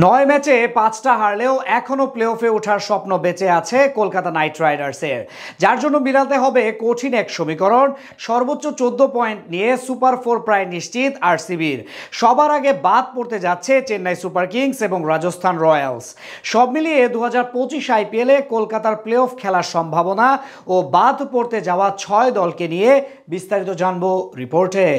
নয় ম্যাচে 5টা হারলেও এখনো প্লে অফে ওঠার স্বপ্ন বেঁচে আছে কলকাতা নাইট রাইডার্সের, যার জন্য মিলাতে হবে কঠিন এক সমীকরণ। সর্বোচ্চ 14 পয়েন্ট নিয়ে সুপার ফোর প্রায় নিশ্চিত আরসিবির। সবার আগে বাদ পড়তে যাচ্ছে চেন্নাই সুপার কিংস এবং রাজস্থান রয়্যালস। সব মিলিয়ে 2025 আইপিএলে কলকাতার প্লে অফ খেলার সম্ভাবনা ও বাদ পড়তে যাওয়া 6 দলকে নিয়ে বিস্তারিত জানবো রিপোর্টে।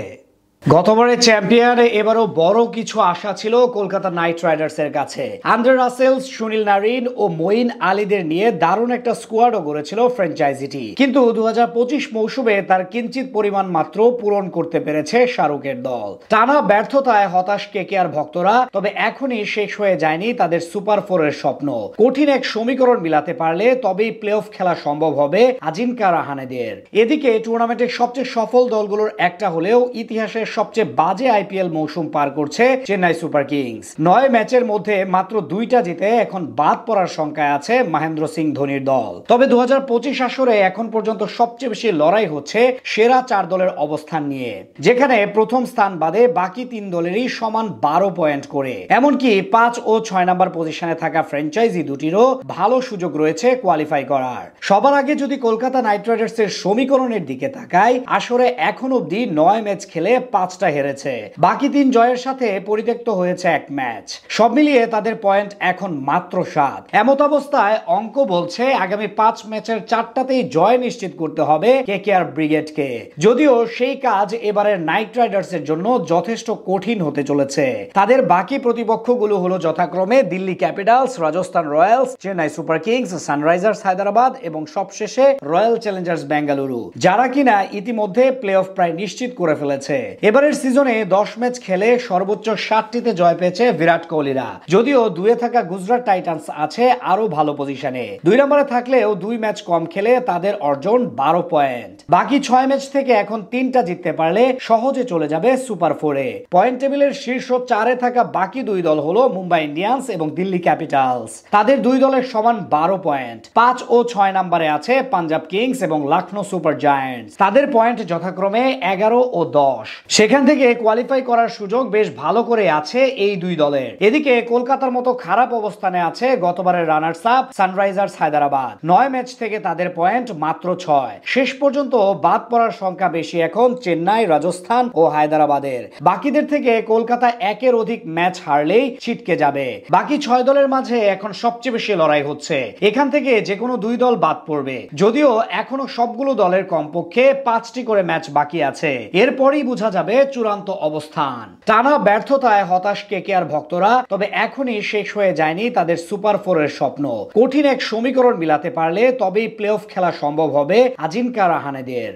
গতবারের চ্যাম্পিয়ন, এবারও বড় কিছু আশা ছিল কলকাতা নাইট রাইডার্সের কাছে। আন্দ্রে রাসেল, সুনীল নারিন ও মঈন আলীদের নিয়ে দারুণ একটা স্কোয়াডও গড়েছিল ফ্র্যাঞ্চাইজিটি, কিন্তু 2025 মৌসুমে তার কিঞ্চিত পরিমাণ মাত্র পূরণ করতে পেরেছে শাহরুখের দল। টানা ব্যর্থতায় হতাশ কেকেআর ভক্তরা, তবে এখনই শেষ হয়ে যায়নি তাদের সুপার ফোরের স্বপ্ন। কঠিন এক সমীকরণ মিলাতে পারলে তবেই প্লে অফ খেলা সম্ভব হবে আজিঙ্কা রাহানেদের। এদিকে টুর্নামেন্টের সবচেয়ে সফল দলগুলোর একটা হলেও ইতিহাসের সবচেয়ে বাজে আইপিএল মৌসুম পার করছে চেন্নাই সুপার কিংস। 9 ম্যাচের মধ্যে মাত্র 2টা জিতে এখন বাদ পড়ার সংখ্যায় আছে মহেন্দ্র সিং ধোনির দল। তবে 2025 আসরে এখন পর্যন্ত সবচেয়ে বেশি লড়াই হচ্ছে সেরা 4 দলের অবস্থান নিয়ে, যেখানে প্রথম স্থান বাদে বাকি 3 দলেরই সমান 12 পয়েন্ট করে। এমনকি 5 ও 6 নম্বর পজিশনে থাকা ফ্র্যাঞ্চাইজি দুটিরও ভালো সুযোগ রয়েছে কোয়ালিফাই করার। সবার আগে যদি কলকাতা নাইট রাইডার্সের সমীকরণের দিকে তাকাই, আসরে এখন অব্দি 9 ম্যাচ খেলে 5টা হেরেছে, বাকি 3 জয়ের সাথে পরিত্যক্ত হয়েছে 1 ম্যাচ। সব মিলিয়ে তাদের পয়েন্ট এখন মাত্র 7। এমত অবস্থায় অঙ্ক বলছে আগামী 5 ম্যাচের 4টাতেই জয় নিশ্চিত করতে হবে কেকেআর ব্রিগেডকে। যদিও সেই কাজ এবারের নাইট রাইডার্সের জন্য যথেষ্ট কঠিন হতে চলেছে। তাদের বাকি প্রতিপক্ষগুলো হলো যথাক্রমে Delhi Capitals, Rajasthan Royals, Chennai Super Kings, Sunrisers Hyderabad এবং সবশেষে রয়্যাল চ্যালেঞ্জার্স বেঙ্গালুরু, যারা কিনা ইতিমধ্যে প্লে অফ প্রায় নিশ্চিত করে ফেলেছে। এবারের সিজনে 10 ম্যাচ খেলে সর্বোচ্চ 60টিতে জয় পেয়েছে বিরাট কোহলিরা। যদিও 2-এ থাকা গুজরাট টাইটান্স আছে আরো ভালো পজিশনে। 2 নম্বরে থাকলেও 2 ম্যাচ কম খেলে তাদের অর্জন 12 পয়েন্ট। বাকি 6 ম্যাচ থেকে এখন 3টা জিততে পারলে সহজে চলে যাবে সুপার ফোরে। পয়েন্ট টেবিলের শীর্ষ 4-এ থাকা বাকি 2 দল হলো মুম্বাই ইন্ডিয়ান্স এবং দিল্লি ক্যাপিটালস। তাদের 2 দলের সমান 12 পয়েন্ট। 5 ও 6 নম্বরে আছে পাঞ্জাব কিংস এবং লখনৌ সুপার জায়ান্টস। তাদের পয়েন্ট যথাক্রমে 11 ও 10। সেখান থেকে কোয়ালিফাই করার সুযোগ বেশ ভালো করে আছে এই 2 দলের। এদিকে কলকাতার মতো খারাপ অবস্থানে আছে গতবারের runners up Sunrisers Hyderabad. 9 match থেকে তাদের পয়েন্ট মাত্র 6। শেষ পর্যন্ত বাদ পড়ার সংখ্যা বেশি এখন চেন্নাই, রাজস্থান ও হায়দ্রাবাদের। বাকিদের থেকে কলকাতা 1-এর অধিক ম্যাচ হারলেই ছিটকে যাবে। বাকি 6 দলের মাঝে এখন সবচেয়ে বেশি লড়াই হচ্ছে। এখান থেকে যে কোনো 2 দল বাদ পড়বে, যদিও এখনো সবগুলো দলের কমপক্ষে 5টি করে ম্যাচ বাকি আছে। এরপরই বোঝা যাবে চূড়ান্ত অবস্থান। টানা ব্যর্থতায় হতাশ কেকেআর ভক্তরা, তবে এখনই শেষ হয়ে যায়নি তাদের সুপার ফোরের স্বপ্ন। কঠিন এক সমীকরণ মিলাতে পারলে তবেই প্লে অফ খেলা সম্ভব হবে আজিঙ্কা রাহানেদের।